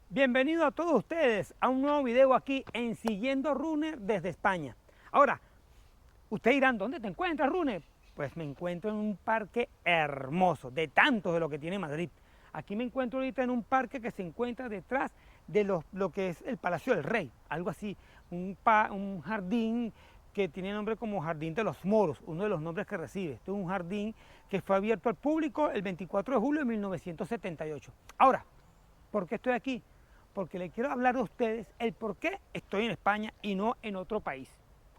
Bienvenido a todos ustedes a un nuevo video aquí en Siguiendo Runner desde España. Ahora, ustedes dirán, ¿dónde te encuentras, Runner? Pues me encuentro en un parque hermoso, de tantos de lo que tiene Madrid. Aquí me encuentro ahorita en un parque que se encuentra detrás de lo que es el Palacio del Rey, algo así, un jardín que tiene nombre como Jardín de los Moros, uno de los nombres que recibe. Este es un jardín que fue abierto al público el 24 de julio de 1978. Ahora, ¿por qué estoy aquí? Porque le quiero hablar a ustedes el por qué estoy en España y no en otro país.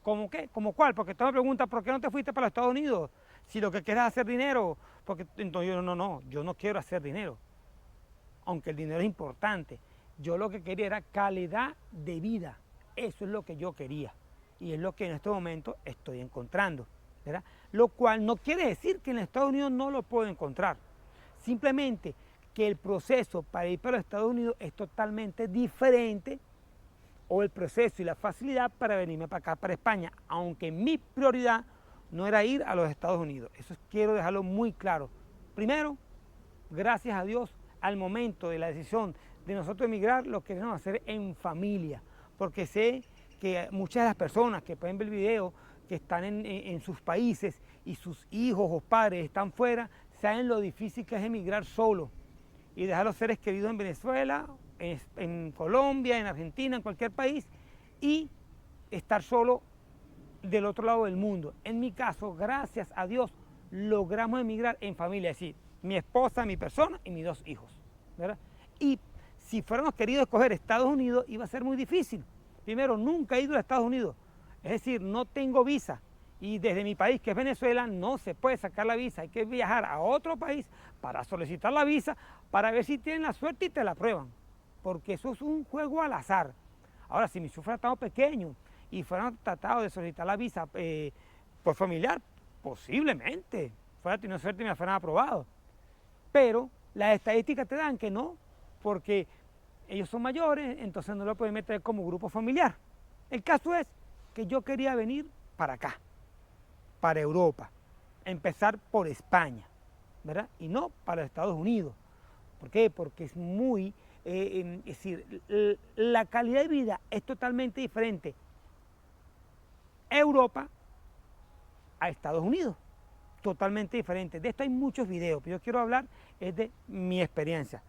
¿Cómo qué? ¿Cómo cuál? Porque todos me preguntan, ¿por qué no te fuiste para los Estados Unidos? Si lo que quieres es hacer dinero. Porque entonces yo no quiero hacer dinero. Aunque el dinero es importante. Yo lo que quería era calidad de vida. Eso es lo que yo quería. Y es lo que en este momento estoy encontrando, ¿verdad? Lo cual no quiere decir que en Estados Unidos no lo puedo encontrar. Simplemente que el proceso para ir para los Estados Unidos es totalmente diferente, o el proceso y la facilidad para venirme para acá, para España, aunque mi prioridad no era ir a los Estados Unidos. Eso quiero dejarlo muy claro. Primero, gracias a Dios, al momento de la decisión de nosotros emigrar, lo queremos hacer en familia, porque sé que muchas de las personas que pueden ver el video, que están en sus países y sus hijos o padres están fuera, saben lo difícil que es emigrar solo y dejar a los seres queridos en Venezuela, en Colombia, en Argentina, en cualquier país, y estar solo del otro lado del mundo. En mi caso, gracias a Dios, logramos emigrar en familia, es decir, mi esposa, mi persona y mis dos hijos, ¿verdad? Y si fuéramos queridos escoger Estados Unidos, iba a ser muy difícil. Primero, nunca he ido a Estados Unidos, es decir, no tengo visa. Y desde mi país, que es Venezuela, no se puede sacar la visa. Hay que viajar a otro país para solicitar la visa, para ver si tienen la suerte y te la aprueban. Porque eso es un juego al azar. Ahora, si mi hijo fuera estado pequeño y fueran tratado de solicitar la visa por familiar, posiblemente fuera tenido suerte y me la fueran aprobado. Pero las estadísticas te dan que no, porque ellos son mayores, entonces no lo pueden meter como grupo familiar. El caso es que yo quería venir para acá, para Europa, empezar por España, ¿verdad? Y no para Estados Unidos. ¿Por qué? Porque es muy, es decir, la calidad de vida es totalmente diferente Europa a Estados Unidos, totalmente diferente. De esto hay muchos videos, pero yo quiero hablar es de mi experiencia.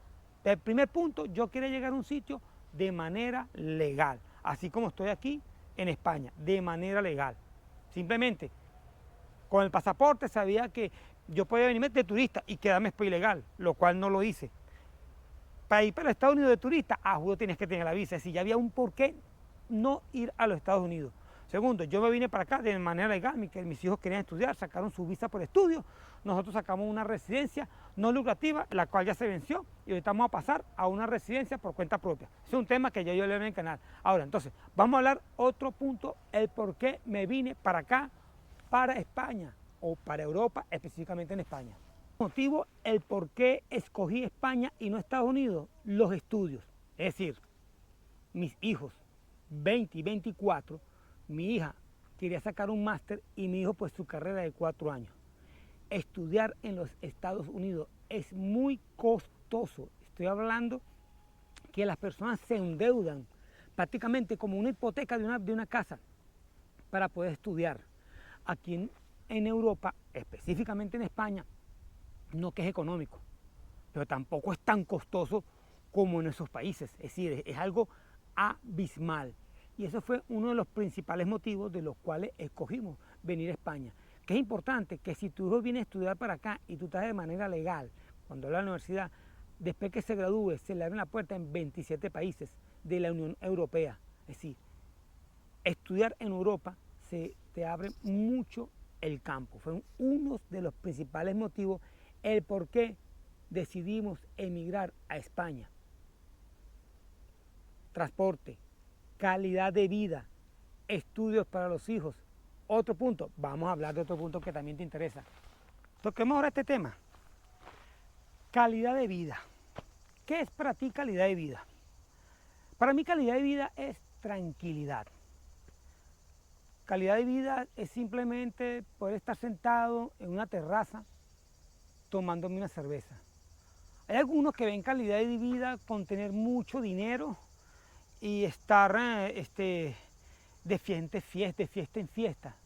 El primer punto, yo quería llegar a un sitio de manera legal, así como estoy aquí en España, de manera legal. Simplemente con el pasaporte sabía que yo podía venirme de turista y quedarme ilegal, lo cual no lo hice. Para ir para los Estados Unidos de turista, juro tienes que tener la visa. Es decir, ya había un porqué no ir a los Estados Unidos. Segundo, yo me vine para acá de manera legal, mis hijos querían estudiar, sacaron su visa por estudio, nosotros sacamos una residencia no lucrativa, la cual ya se venció, y ahorita vamos a pasar a una residencia por cuenta propia. Es un tema que ya yo leo en el canal. Ahora, entonces, vamos a hablar otro punto, el por qué me vine para acá, para España, o para Europa, específicamente en España. Motivo, el por qué escogí España y no Estados Unidos, los estudios. Es decir, mis hijos, 20 y 24, mi hija quería sacar un máster y mi hijo pues su carrera de 4 años. Estudiar en los Estados Unidos es muy costoso. Estoy hablando que las personas se endeudan prácticamente como una hipoteca de una casa para poder estudiar. Aquí en Europa, específicamente en España, no que es económico, pero tampoco es tan costoso como en esos países. Es decir, es algo abismal. Y eso fue uno de los principales motivos de los cuales escogimos venir a España. Que es importante que si tu hijo viene a estudiar para acá y tú estás de manera legal, cuando va a la universidad, después que se gradúe, se le abre la puerta en 27 países de la Unión Europea. Es decir, estudiar en Europa se te abre mucho el campo. Fue uno de los principales motivos el por qué decidimos emigrar a España. Transporte, calidad de vida, estudios para los hijos. Otro punto, vamos a hablar de otro punto que también te interesa. Toquemos ahora este tema. Calidad de vida. ¿Qué es para ti calidad de vida? Para mí calidad de vida es tranquilidad. Calidad de vida es simplemente poder estar sentado en una terraza tomándome una cerveza. Hay algunos que ven calidad de vida con tener mucho dinero y estar de fiesta en fiesta.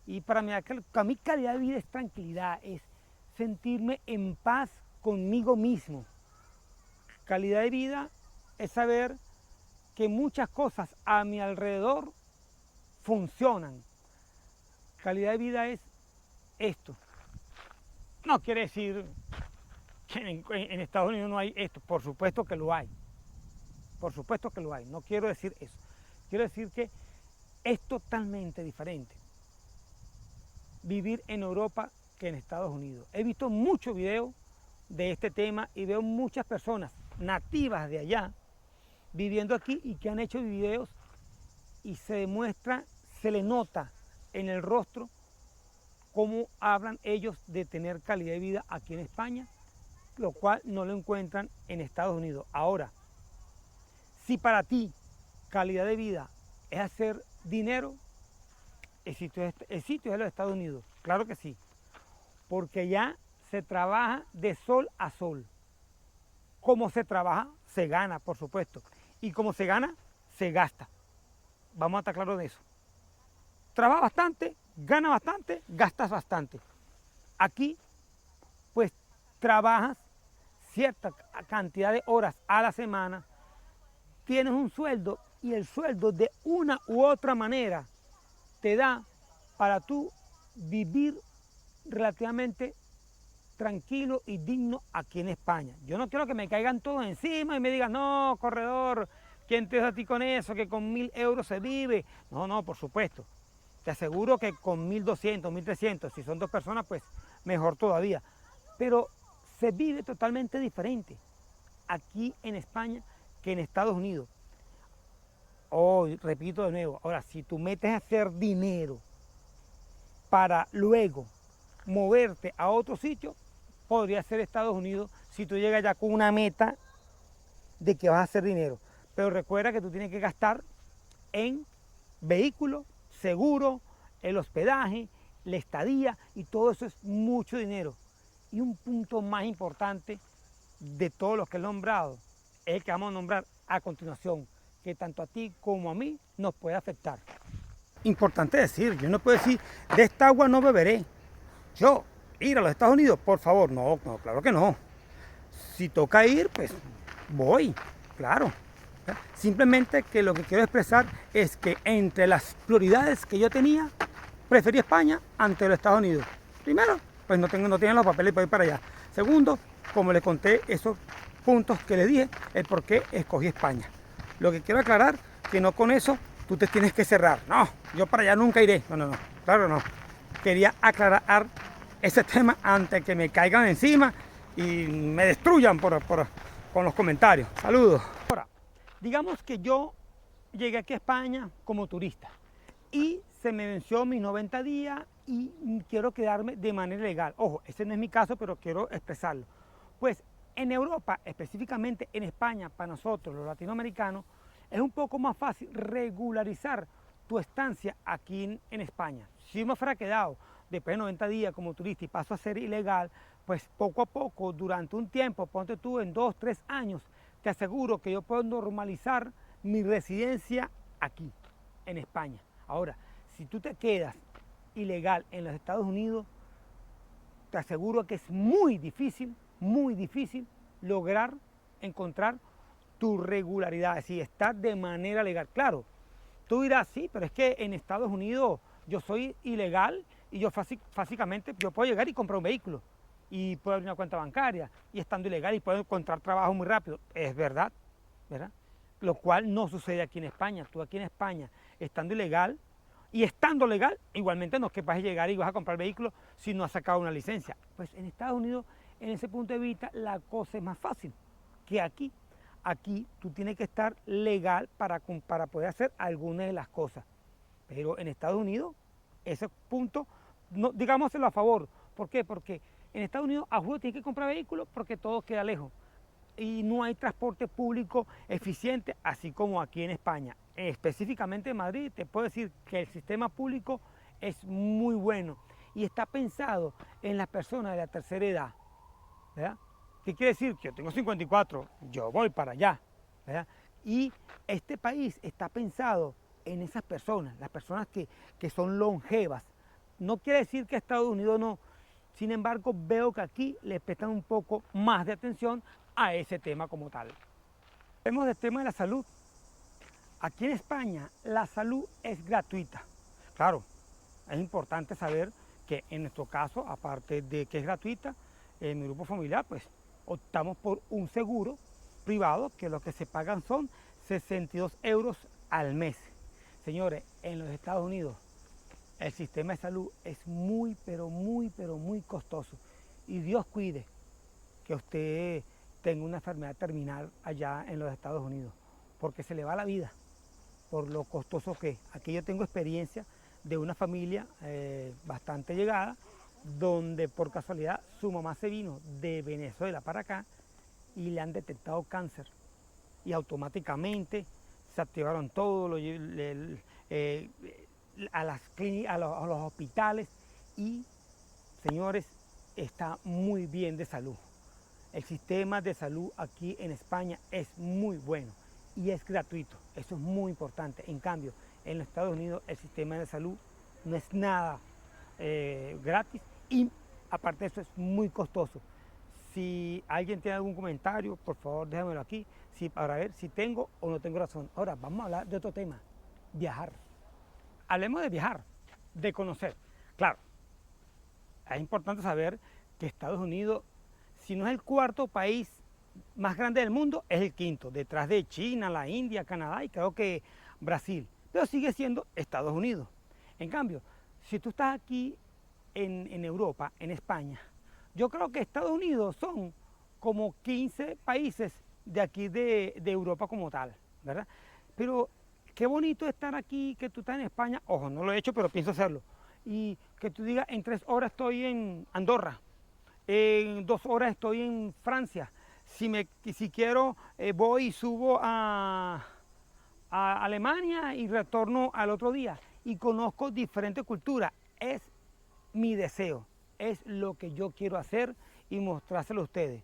Y para mí calidad de vida es tranquilidad, es sentirme en paz conmigo mismo. Calidad de vida es saber que muchas cosas a mi alrededor funcionan. Calidad de vida es esto. No quiere decir que en Estados Unidos no hay esto, por supuesto que lo hay. Por supuesto que lo hay, no quiero decir eso. Quiero decir que es totalmente diferente vivir en Europa que en Estados Unidos. He visto muchos videos de este tema y veo muchas personas nativas de allá viviendo aquí y que han hecho videos y se demuestra, se le nota en el rostro cómo hablan ellos de tener calidad de vida aquí en España, lo cual no lo encuentran en Estados Unidos. Ahora, si para ti calidad de vida es hacer dinero, el sitio es los Estados Unidos, claro que sí, porque ya se trabaja de sol a sol. Como se trabaja, se gana, por supuesto, y como se gana, se gasta. Vamos a estar claros de eso. Trabaja bastante, gana bastante, gastas bastante. Aquí, pues, trabajas cierta cantidad de horas a la semana, tienes un sueldo y el sueldo de una u otra manera te da para tú vivir relativamente tranquilo y digno aquí en España. Yo no quiero que me caigan todos encima y me digan, no, corredor, ¿quién te da a ti con eso? Que con 1.000 euros se vive. No, no, por supuesto. Te aseguro que con 1.200, 1.300, si son dos personas, pues mejor todavía. Pero se vive totalmente diferente aquí en España que en Estados Unidos. Oh, repito de nuevo, ahora si tú metes a hacer dinero para luego moverte a otro sitio, podría ser Estados Unidos si tú llegas ya con una meta de que vas a hacer dinero. Pero recuerda que tú tienes que gastar en vehículos, seguro, el hospedaje, la estadía, y todo eso es mucho dinero. Y un punto más importante de todos los que he nombrado es el que vamos a nombrar a continuación, que tanto a ti como a mí nos puede afectar. Importante decir, yo no puedo decir, de esta agua no beberé. Yo, ir a los Estados Unidos, por favor, no, no, claro que no. Si toca ir, pues voy, claro. Simplemente que lo que quiero expresar es que entre las prioridades que yo tenía, preferí España ante los Estados Unidos. Primero, pues no tienen los papeles para ir para allá. Segundo, como les conté esos puntos que les dije, el por qué escogí España. Lo que quiero aclarar, que no con eso tú te tienes que cerrar. No, yo para allá nunca iré. No, no, no, claro no. Quería aclarar ese tema antes de que me caigan encima y me destruyan con los comentarios. Saludos. Ahora, digamos que yo llegué aquí a España como turista y se me venció mis 90 días y quiero quedarme de manera legal. Ojo, ese no es mi caso, pero quiero expresarlo. Pues en Europa, específicamente en España, para nosotros los latinoamericanos, es un poco más fácil regularizar tu estancia aquí en España. Si me fuera quedado después de 90 días como turista y paso a ser ilegal, pues poco a poco, durante un tiempo, ponte tú en 2, 3 años, te aseguro que yo puedo normalizar mi residencia aquí, en España. Ahora, si tú te quedas ilegal en los Estados Unidos, te aseguro que es muy difícil lograr encontrar tu regularidad, es decir, estar de manera legal. Claro, tú dirás, sí, pero es que en Estados Unidos yo soy ilegal y yo básicamente yo puedo llegar y comprar un vehículo y puedo abrir una cuenta bancaria y estando ilegal y puedo encontrar trabajo muy rápido. Es verdad, ¿verdad? Lo cual no sucede aquí en España. Tú aquí en España, estando ilegal y estando legal, igualmente no es que vas a llegar y vas a comprar vehículos si no has sacado una licencia. Pues en Estados Unidos, en ese punto de vista, la cosa es más fácil que aquí. Aquí tú tienes que estar legal para poder hacer algunas de las cosas. Pero en Estados Unidos, ese punto, no, digámoselo a favor. ¿Por qué? Porque en Estados Unidos a juro tienes que comprar vehículos porque todo queda lejos. Y no hay transporte público eficiente, así como aquí en España. Específicamente en Madrid, te puedo decir que el sistema público es muy bueno y está pensado en las personas de la tercera edad, ¿verdad? ¿Qué quiere decir? Que yo tengo 54, yo voy para allá, ¿verdad? Y este país está pensado en esas personas, las personas que son longevas. No quiere decir que Estados Unidos no, sin embargo veo que aquí le prestan un poco más de atención a ese tema como tal. Vemos el tema de la salud. Aquí en España la salud es gratuita. Claro, es importante saber que en nuestro caso, aparte de que es gratuita, en mi grupo familiar, pues optamos por un seguro privado que lo que se pagan son 62 euros al mes. Señores, en los Estados Unidos el sistema de salud es muy, pero muy costoso. Y Dios cuide que usted tenga una enfermedad terminal allá en los Estados Unidos, porque se le va la vida por lo costoso que es. Aquí yo tengo experiencia de una familia bastante llegada, donde por casualidad su mamá se vino de Venezuela para acá y le han detectado cáncer. Y automáticamente se activaron todos a las clínicas, a los hospitales y, señores, está muy bien de salud. El sistema de salud aquí en España es muy bueno y es gratuito. Eso es muy importante. En cambio, en los Estados Unidos el sistema de salud no es nada gratis y aparte de eso es muy costoso. Si alguien tiene algún comentario, por favor déjamelo aquí para ver si tengo o no tengo razón. Ahora vamos a hablar de otro tema, viajar. Hablemos de viajar, de conocer. Claro, es importante saber que Estados Unidos, si no es el cuarto país más grande del mundo, es el quinto, detrás de China, la India, Canadá y creo que Brasil, pero sigue siendo Estados Unidos. En cambio, si tú estás aquí en Europa, en España, yo creo que Estados Unidos son como 15 países de aquí de Europa como tal, ¿verdad? Pero qué bonito estar aquí, que tú estás en España, ojo, no lo he hecho, pero pienso hacerlo, y que tú digas, en 3 horas estoy en Andorra, en 2 horas estoy en Francia, si quiero voy y subo a Alemania y retorno al otro día y conozco diferentes culturas. Es mi deseo, es lo que yo quiero hacer y mostrárselo a ustedes.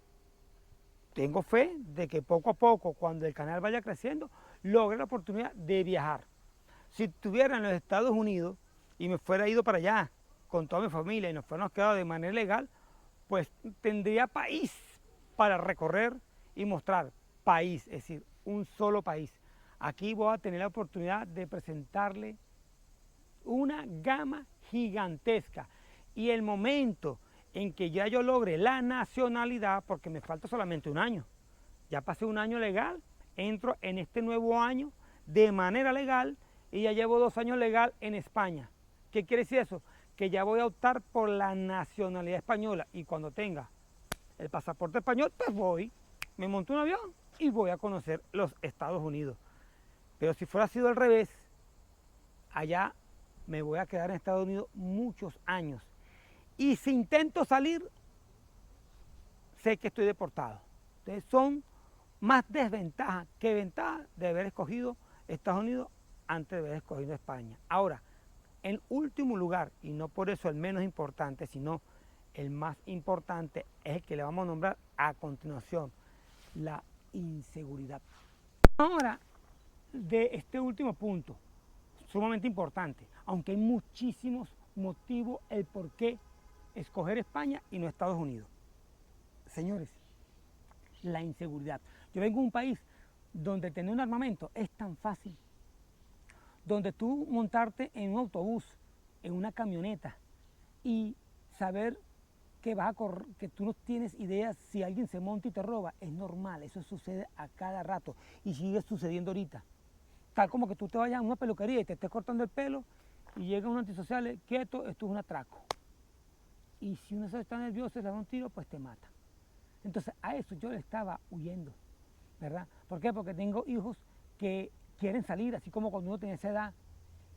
Tengo fe de que poco a poco, cuando el canal vaya creciendo, logre la oportunidad de viajar. Si estuviera en los Estados Unidos y me fuera ido para allá con toda mi familia y nos fuéramos quedado de manera legal, pues tendría país para recorrer y mostrar. País, es decir, un solo país. Aquí voy a tener la oportunidad de presentarle una gama gigantesca. Y el momento en que ya yo logre la nacionalidad, porque me falta solamente un año, ya pasé un año legal, entro en este nuevo año de manera legal y ya llevo 2 años legal en España. ¿Qué quiere decir eso? Que ya voy a optar por la nacionalidad española y cuando tenga el pasaporte español, pues voy, me monto un avión y voy a conocer los Estados Unidos. Pero si fuera sido al revés, allá me voy a quedar en Estados Unidos muchos años. Y si intento salir, sé que estoy deportado. Entonces son más desventajas que ventajas de haber escogido Estados Unidos antes de haber escogido España. Ahora, en último lugar, y no por eso el menos importante, sino el más importante, es el que le vamos a nombrar a continuación, la inseguridad. Ahora, de este último punto, sumamente importante, aunque hay muchísimos motivos el por qué escoger España y no Estados Unidos. Señores, la inseguridad. Yo vengo de un país donde tener un armamento es tan fácil, donde tú montarte en un autobús, en una camioneta y saber que vas a correr, que tú no tienes idea si alguien se monta y te roba, es normal, eso sucede a cada rato y sigue sucediendo ahorita. Tal como que tú te vayas a una peluquería y te estés cortando el pelo y llega un antisocial, quieto, esto es un atraco. Y si uno se está nervioso y le da un tiro, pues te mata. Entonces a eso yo le estaba huyendo, ¿verdad? ¿Por qué? Porque tengo hijos que quieren salir, así como cuando uno tenía esa edad,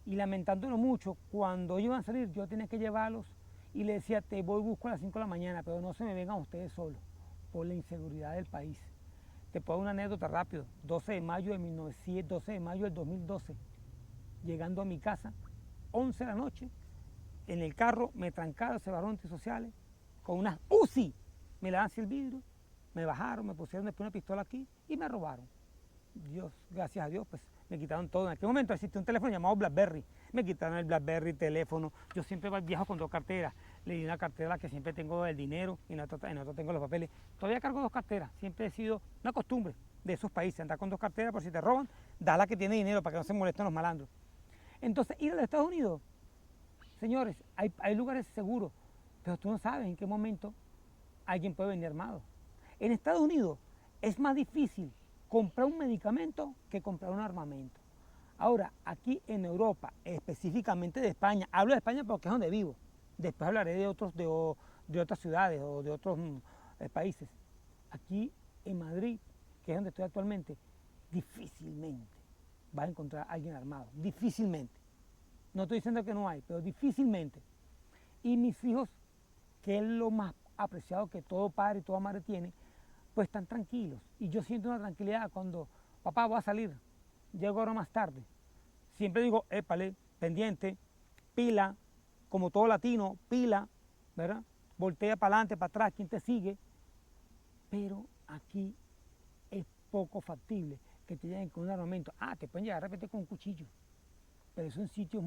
y lamentándolo mucho, cuando iban a salir yo tenía que llevarlos y le decía, te voy busco a las 5 de la mañana, pero no se me vengan ustedes solos, por la inseguridad del país. Te puedo dar una anécdota rápido, 12 de mayo del 2012, llegando a mi casa, 11 de la noche, en el carro me trancaron, se barrones antisociales, con unas UCI, me le dan el vidrio me bajaron, me pusieron después una pistola aquí y me robaron. Dios, gracias a Dios, pues me quitaron todo. En aquel momento existía un teléfono llamado BlackBerry. Me quitaron el BlackBerry, teléfono. Yo siempre viajo con 2 carteras. Le di una cartera a la que siempre tengo el dinero y en otra tengo los papeles. Todavía cargo 2 carteras. Siempre he sido una costumbre de esos países, andar con 2 carteras por si te roban, da la que tiene dinero para que no se molesten los malandros. Entonces, ir a los Estados Unidos, señores, hay lugares seguros, pero tú no sabes en qué momento alguien puede venir armado. En Estados Unidos es más difícil comprar un medicamento que comprar un armamento. Ahora, aquí en Europa, específicamente de España, hablo de España porque es donde vivo, después hablaré de otras ciudades o de otros países. Aquí en Madrid, que es donde estoy actualmente, difícilmente vas a encontrar a alguien armado, difícilmente. No estoy diciendo que no hay, pero difícilmente. Y mis hijos, que es lo más apreciado que todo padre y toda madre tiene, pues están tranquilos. Y yo siento una tranquilidad cuando, papá, voy a salir, llego ahora más tarde. Siempre digo, épale, pendiente, pila, como todo latino, pila, ¿verdad? Voltea para adelante, para atrás, quien te sigue. Pero aquí es poco factible que te lleguen con un armamento. Ah, te pueden llegar de repente con un cuchillo, pero son sitios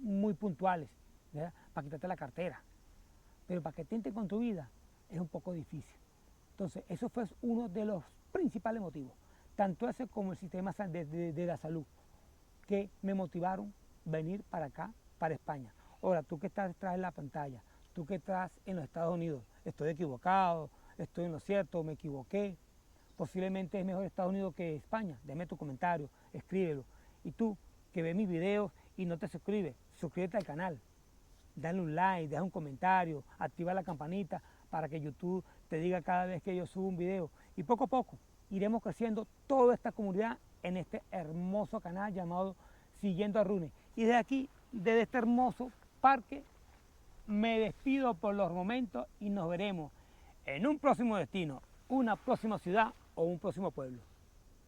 muy puntuales, ¿verdad? Para quitarte la cartera. Pero para que te entren con tu vida es un poco difícil. Entonces, eso fue uno de los principales motivos, tanto ese como el sistema de la salud, que me motivaron a venir para acá, para España. Ahora, tú que estás detrás de la pantalla, tú que estás en los Estados Unidos, estoy equivocado, estoy en lo cierto, me equivoqué, posiblemente es mejor Estados Unidos que España, déjame tu comentario, escríbelo. Y tú que ves mis videos y no te suscribes, suscríbete al canal, dale un like, deja un comentario, activa la campanita para que YouTube te diga cada vez que yo subo un video. Y poco a poco iremos creciendo toda esta comunidad en este hermoso canal llamado Siguiendo a Rune. Y desde aquí, desde este hermoso parque, me despido por los momentos y nos veremos en un próximo destino, una próxima ciudad o un próximo pueblo.